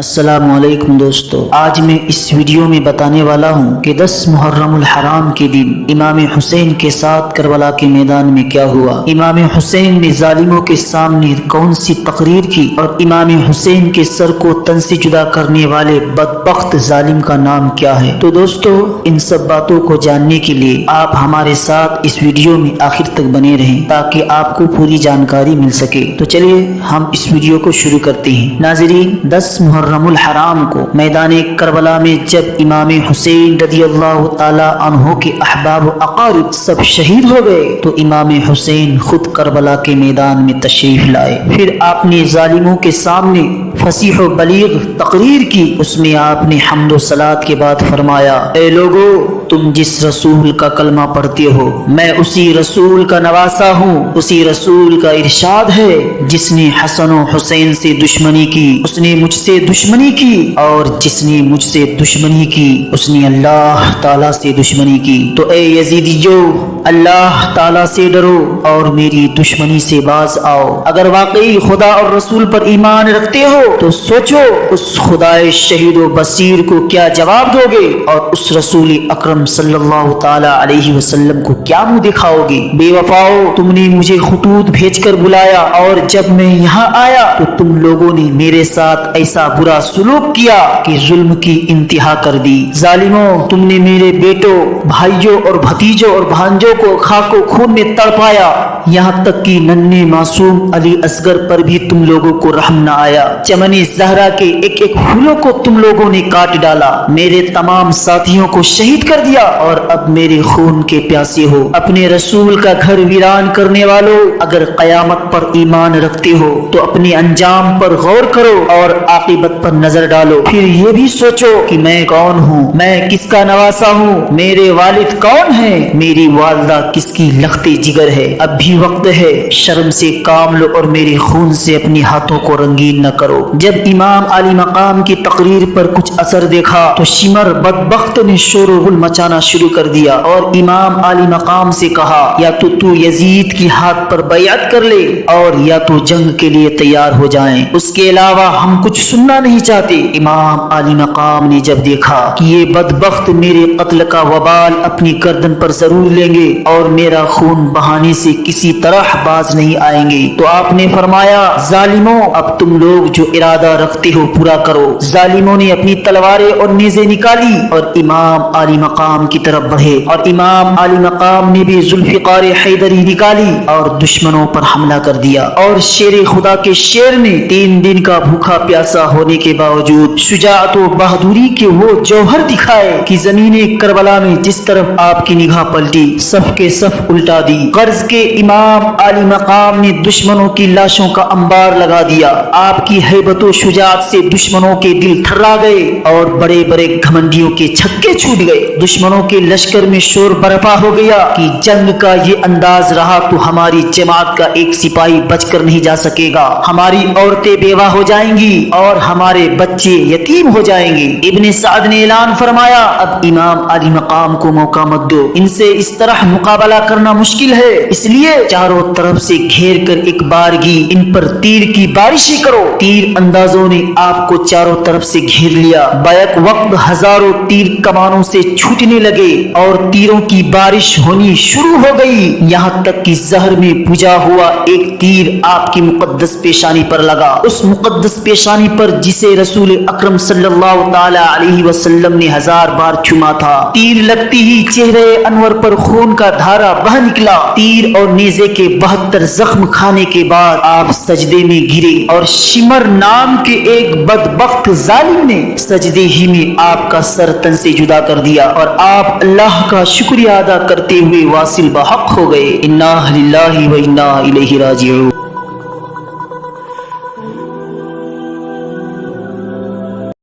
السلام علیکم دوستو، آج میں اس ویڈیو میں بتانے والا ہوں کہ 10 محرم الحرام کے دن امام حسین کے ساتھ کربلا کے میدان میں کیا ہوا، امام حسین نے ظالموں کے سامنے کون سی تقریر کی اور امام حسین کے سر کو تن سے جدا کرنے والے بدبخت ظالم کا نام کیا ہے۔ تو دوستو، ان سب باتوں کو جاننے کے لیے آپ ہمارے ساتھ اس ویڈیو میں آخر تک بنے رہیں تاکہ آپ کو پوری جانکاری مل سکے۔ تو چلیے ہم اس ویڈیو کو شروع کرتے ہیں۔ ناظرین، 10 محرم الحرام کو میدان کربلا میں جب امام حسین رضی اللہ تعالی عنہ کے احباب و اقارب سب شہید ہو گئے تو امام حسین خود کربلا کے میدان میں تشریف لائے۔ پھر آپ نے ظالموں کے سامنے فصیح و بلیغ تقریر کی۔ اس میں آپ نے حمد و صلات کے بعد فرمایا، اے لوگو، تم جس رسول کا کلمہ پڑھتے ہو میں اسی رسول کا نواسا ہوں۔ اسی رسول کا ارشاد ہے، جس نے حسن و حسین سے دشمنی کی اس نے مجھ سے دشمنی کی، اور جس نے مجھ سے دشمنی کی اس نے اللہ تعالیٰ سے دشمنی کی۔ تو اے یزیدیو، اللہ تعالیٰ سے ڈرو اور میری دشمنی سے باز آؤ۔ اگر واقعی خدا اور رسول پر ایمان رکھتے ہو تو سوچو اس خدائے شہید و بصیر کو کیا جواب دو گے، اور اس رسول اکرم صلی اللہ تعالی علیہ وسلم کو کیا منہ دکھاؤ گے۔ بے وفاؤ، تم نے مجھے خطوط بھیج کر بلایا اور جب میں یہاں آیا تو تم لوگوں نے میرے ساتھ ایسا برا سلوک کیا کہ ظلم کی انتہا کر دی۔ ظالموں، تم نے میرے بیٹوں، بھائیوں اور بھتیجوں اور بھانجوں کو خاک و خون میں تڑپایا، یہاں تک کہ ننھے معصوم علی اصغر پر بھی تم لوگوں کو رحم نہ آیا۔ چمن زہرا کے ایک ایک پھولوں کو تم لوگوں نے کاٹ ڈالا، میرے تمام ساتھیوں کو شہید کر دیا اور اب میرے خون کے پیاسے ہو۔ اپنے رسول کا گھر ویران کرنے والوں، اگر قیامت پر ایمان رکھتے ہو تو اپنے انجام پر غور کرو اور عاقبت پر نظر ڈالو۔ پھر یہ بھی سوچو کہ میں کون ہوں، میں کس کا نواسا ہوں، میرے والد کون ہیں، میری والدہ کس کی لخت جگر ہے۔ اب بھی وقت ہے، شرم سے کام لو اور میرے خون سے اپنے ہاتھوں کو رنگین نہ کرو۔ جب امام علی مقام کی تقریر پر کچھ اثر دیکھا تو شمر بدبخت نے شور و غل مچانا شروع کر دیا اور امام علی مقام سے کہا، یا تو یزید کی ہاتھ پر بیعت کر لے اور یا تو جنگ کے لیے تیار ہو جائیں، اس کے علاوہ ہم کچھ سننا نہیں چاہتے۔ امام علی مقام نے جب دیکھا کہ یہ بدبخت میرے قتل کا وبال اپنی گردن پر ضرور لیں گے اور میرا خون بہانے سے کسی طرح باز نہیں آئیں گے، تو آپ نے فرمایا، ظالموں، اب تم لوگ جو ارادہ رکھتے ہو پورا کرو۔ ظالموں نے اپنی تلواریں اور نیزیں نکالی اور امام علی مقام کی طرف بڑھے، اور امام علی مقام نے بھی ذوالفقار حیدری نکالی اور دشمنوں پر حملہ کر دیا، اور شیر خدا کے شیر نے 3 دن کا بھوکا پیاسا ہونے کے باوجود شجاعت و بہادری کے وہ جوہر دکھائے کہ زمین کربلا میں جس طرف آپ کی نگاہ پلٹی صف کے صف الٹا دی۔ غرض کے امام علی مقام نے دشمنوں کی لاشوں کا انبار لگا دیا۔ آپ کی ہیبت و شجاعت سے دشمنوں کے دل تھرا گئے اور بڑے بڑے گھمنڈیوں کے چھکے چھوٹ گئے۔ دشمنوں کے لشکر میں شور برپا ہو گیا کہ جنگ کا یہ انداز رہا تو ہماری جماعت کا ایک سپاہی بچ کر نہیں جا سکے گا، ہماری عورتیں بیوہ ہو جائیں گی اور ہمارے بچے یتیم ہو جائیں گے۔ ابن سعد نے اعلان فرمایا، اب امام علی مقام کو موقع مت دو، ان سے اس طرح مقابلہ کرنا مشکل ہے، اس لیے چاروں طرف سے گھیر کر ایک بارگی ان پر تیر کی بارشیں کرو۔ تیر اندازوں نے آپ کو چاروں طرف سے گھیر لیا، بیک وقت ہزاروں تیر کمانوں سے چھوٹنے لگے اور تیروں کی بارش ہونی شروع ہو گئی، یہاں تک کہ زہر میں بجھا ہوا ایک تیر آپ کی مقدس پیشانی پر لگا، اس مقدس پیشانی پر جسے رسول اکرم صلی اللہ تعالی علیہ وسلم نے 1000 بار چوما تھا۔ تیر لگتی ہی چہرے انور پر خون کا دھارا بہہ نکلا۔ تیر اور نیزے کے 72 زخم کھانے کے بعد آپ سجدے میں گرے اور شمر نام کے ایک بدبخت ظالم نے سجدے ہی میں آپ کا سر تن سے جدا کر دیا اور آپ اللہ کا شکریہ ادا کرتے ہوئے واصل بحق ہو گئے۔ انا للہ و انا الیہ راجعون۔